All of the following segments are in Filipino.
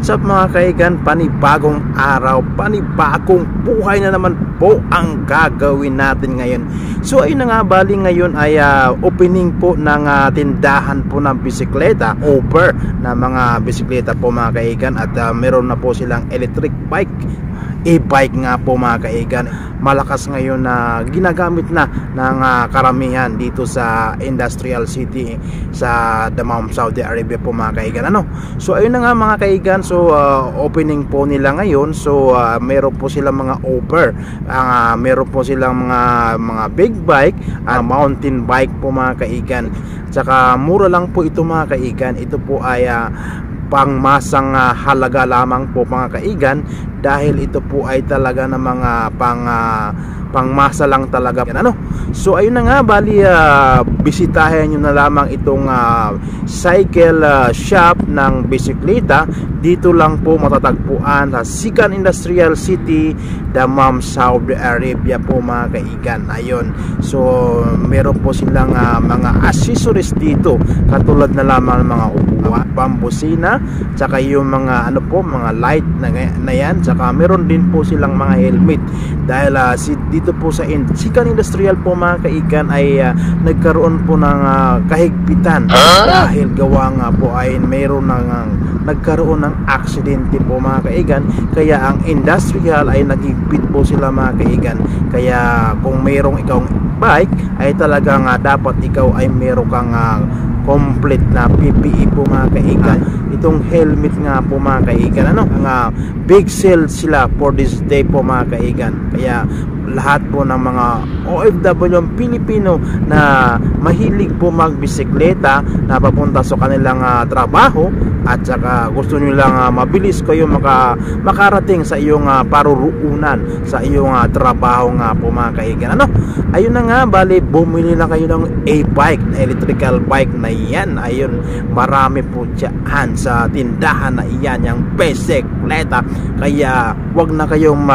What's up mga kaigan, panibagong araw, panibagong buhay na naman po ang gagawin natin ngayon. So ayun na nga, bali ngayon ay opening po ng tindahan po ng bisikleta, over na mga bisikleta po mga kaigan. At meron na po silang electric bike, e-bike nga po mga kaigan. Malakas ngayon na ginagamit na ng karamihan dito sa industrial city sa Dammam, Saudi Arabia po mga kaigan. So ayun na nga mga kaigan, so opening po nila ngayon. So meron po silang mga offer, meron po silang mga big bike, mountain bike po mga kaigan. Tsaka mura lang po ito mga kaigan. Ito po ay pangmasang halaga lamang po mga kaigan, dahil ito po ay talaga na mga pangmasa lang talaga. So ayun na nga, bali bisitahin nyo na lamang itong cycle shop ng bisikleta. Dito lang po matatagpuan sa Sikan Industrial City, Dammam, Saudi Arabia po mga kaigan. Ayun, so meron po silang mga accessories dito, katulad na lamang ng mga upuan, bambusina, tsaka yung mga mga light na yan. Tsaka meron din po silang mga helmet, dahil dito po sa Sikan Industrial po mga kaigan ay nagkaroon po ng kahigpitan, dahil gawa nga po ay mayroon nagkaroon ng aksidente po mga kaigan. Kaya ang industrial ay nagigpit po sila mga kaigan. Kaya kung mayroong ikaw bike ay talagang dapat ikaw ay mayroon kang complete na PPE po mga kaigan. Itong helmet nga po mga kaigan, big sale sila for this day po mga kaigan. Kaya lahat po ng mga OFW Pilipino na mahilig po magbisikleta na papunta sa kanilang trabaho, at saka gusto nyo lang mabilis kayo makarating sa iyong paruruunan, sa iyong trabaho nga po mga kaigan. Ayun na nga, bali bumili na kayo ng e-bike, electrical bike na yan. Ayun, marami po dyan sa tindahan na iyan, yung bisikleta. Kaya wag na kayong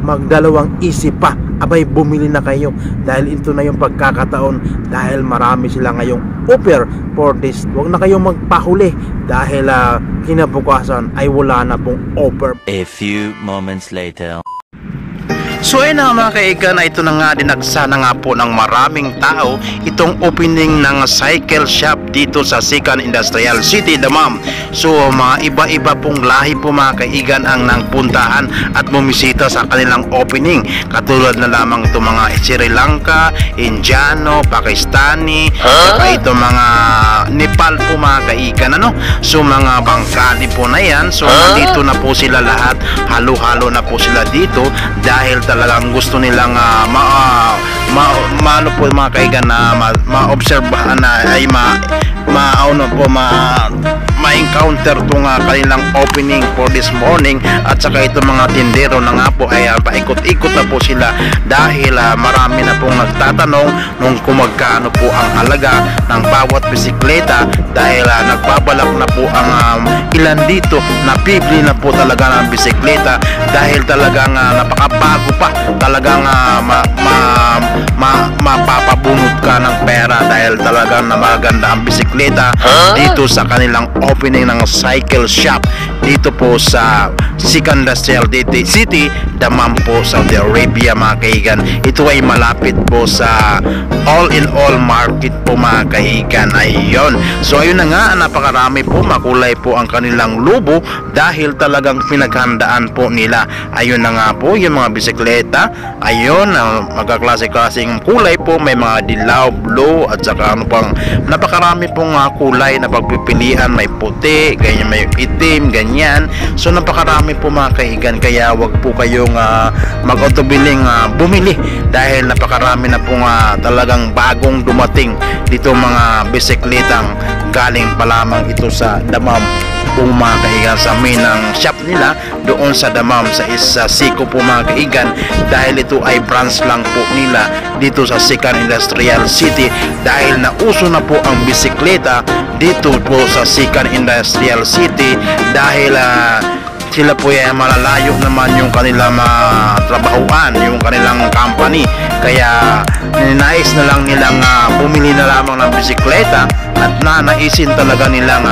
magdalawang isip pa, abay bumili na kayo, dahil ito na yung pagkakataon, dahil marami sila ngayong offer for this. Wag na kayong magpahuli, dahil kinabukasan ay wala na pong offer. A few moments later. So ayun na mga kaigan, ito na nga, dinagsa na nga po ng maraming tao itong opening ng cycle shop dito sa Sikan Industrial City, Dammam. So mga iba-iba pong lahi po mga kaigan ang nangpuntahan at bumisita sa kanilang opening. Katulad na lamang itong mga Sri Lanka, Indiano, Pakistani, saka itong mga Nepal po mga kaigan. So mga Bangkali po na yan. So dito na po sila lahat, halo-halo na po sila dito, dahil talagang gusto nilang maano po mga kaigan na maobserbahan na ay ma-encounter itong kanilang opening for this morning. At saka itong mga tindero na nga po ay paikot-ikot na po sila, dahil marami na pong nagtatanong kung magkano po ang halaga ng bawat bisikleta, dahil nagbabalak na po ang ilan dito na bibili na po talaga ng bisikleta, dahil talagang napakabago pa, talagang mapapabunot ka ng pera, dahil talagang maganda ang bisikleta dito sa kanilang opening ng cycle shop dito po sa Sikan Industrial City, Dammam po, Saudi Arabia mga kaigan. Ito ay malapit po sa all-in-all market po mga kaigan. Ayun, so ayun na nga, napakarami po, makulay po ang kanilang lubo, dahil talagang pinaghandaan po nila. Ayun na nga po yung mga bisikleta. Ayun, magkaklase-klaseng kulay po, may mga dilaw, blue, at saka napakarami pong kulay na pagpipilian. May puti, ganyan, may itim, ganyan. So napakarami po mga kaigan. Kaya wag po kayong mag-autobiling bumili, dahil napakarami na po talagang bagong dumating dito mga bisikletang galing pa lamang ito sa Dammam po mga kaigan, sa mainang shop nila doon sa Dammam, sa Siko po mga kaigan, dahil ito ay branch lang po nila dito sa Sikan Industrial City, dahil nauso na po ang bisikleta dito po sa Sikan Industrial City, dahil sila po ay malalayo naman yung kanilang trabahuan, yung kanilang company. Kaya nais na lang nilang bumili na lamang ng bisikleta, at naisin talaga nilang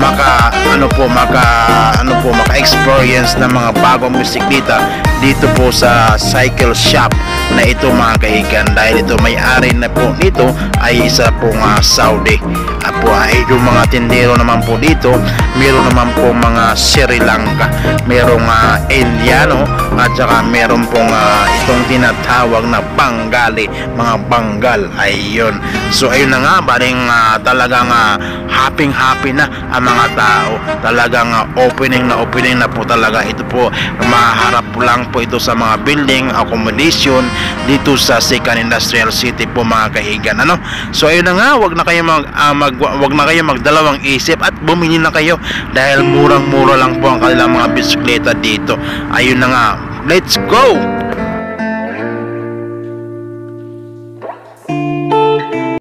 maka-experience ng mga bagong bisikleta dito po sa cycle shop na ito mga kaigan, dahil ito may-ari na po nito ay isa pong Saudi. Yung mga tindero naman po dito, meron naman po mga Sri Lanka, merong Indiano, at saka meron pong itong tinatawag na Bengali, mga Bengal. Ayun, so ayun na nga, baling talagang happy na ang mga tao, talagang opening na po talaga ito po. Maharap lang po ito sa mga building accommodation dito sa Second Industrial City po mga kaigan. So ayun na nga, wag na kayo magdalawang isip at bumili na kayo, dahil murang-mura lang po ang kanilang mga bisikleta dito. Ayun na nga, let's go!